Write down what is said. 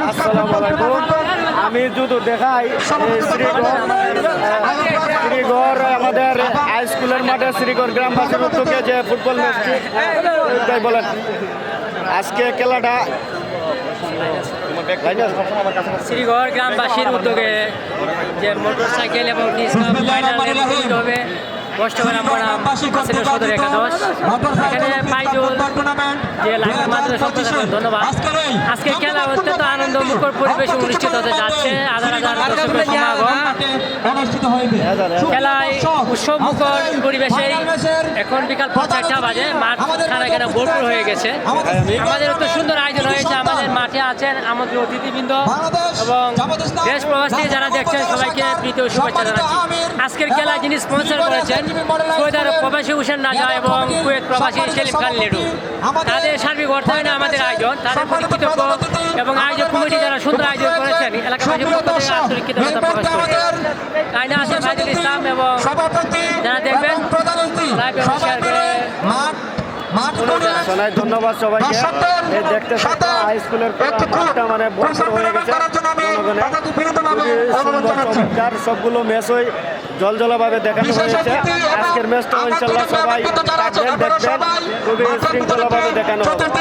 আসসালামু আলাইকুম। আমি যদি দেখাই শ্রীগড় আমাদের হাই স্কুলের মাঠে শ্রীগড় গ্রামবাসীর উদ্যোগে যে ফুটবল ম্যাচটি তাই বলেন আজকে খেলাটা শ্রীগড় গ্রামবাসীর উদ্যোগে যে মোটরসাইকেল এবং ফাইনালের হবে অষ্টগ্রাম বনাম সদর একাদশ এখানে পাইজুল যে লাইভের মাধ্যমে সত্যি ধন্যবাদ। আজকে খেলা অত্যন্ত আনন্দ মুখর পরিবেশে অনুষ্ঠিত হতে যাচ্ছে। হাজার হাজার দর্শকের সমাগম খেলায় উৎসব মুখর পরিবেশে এখন বিকাল 4টা বাজে মাঠ খানা এখানে ভরপুর হয়ে গেছে। আমাদের অত সুন্দর আয়োজন হয়েছে। আমাদের মাঠে আছেন আমাদের অতিথিবৃন্দ এবং দেশ প্রবাস থেকে যারা দেখছেন সবাইকে প্রীতি ও শুভেচ্ছা জানাচ্ছি। আজকের খেলা যিনি স্পন্সর করেছেন সৌদি আরব প্রবাসী হুসেন রাজা এবং কুয়েত প্রবাসী সেলিম খান লেডু, তাদের সার্বিক অর্থায়নে আমাদের আয়োজন, তাদের প্রতি কৃতজ্ঞ এবং আয়োজক কমিটি যারা সুন্দর আয়োজন করেছেন এলাকাবাসীর পক্ষ থেকে আন্তরিক কৃতজ্ঞতা প্রকাশ করছে। আইনা আছেন ফাইজুল ইসলাম এবং যারা দেখবেন লাইভ এবং শেয়ার করে ধন্যবাদ সবাইকে। দেখতে হাই স্কুলের মাঠটা মানে ভরপুর হয়ে গেছে চমৎকার সবগুলো ম্যাচই জলজলাভাবে দেখানো হয়েছে। আজকের ম্যাচটা ইনশাল্লাহ সবাই দেখবেন খুবই শৃঙ্খলাভাবে দেখানো হবে।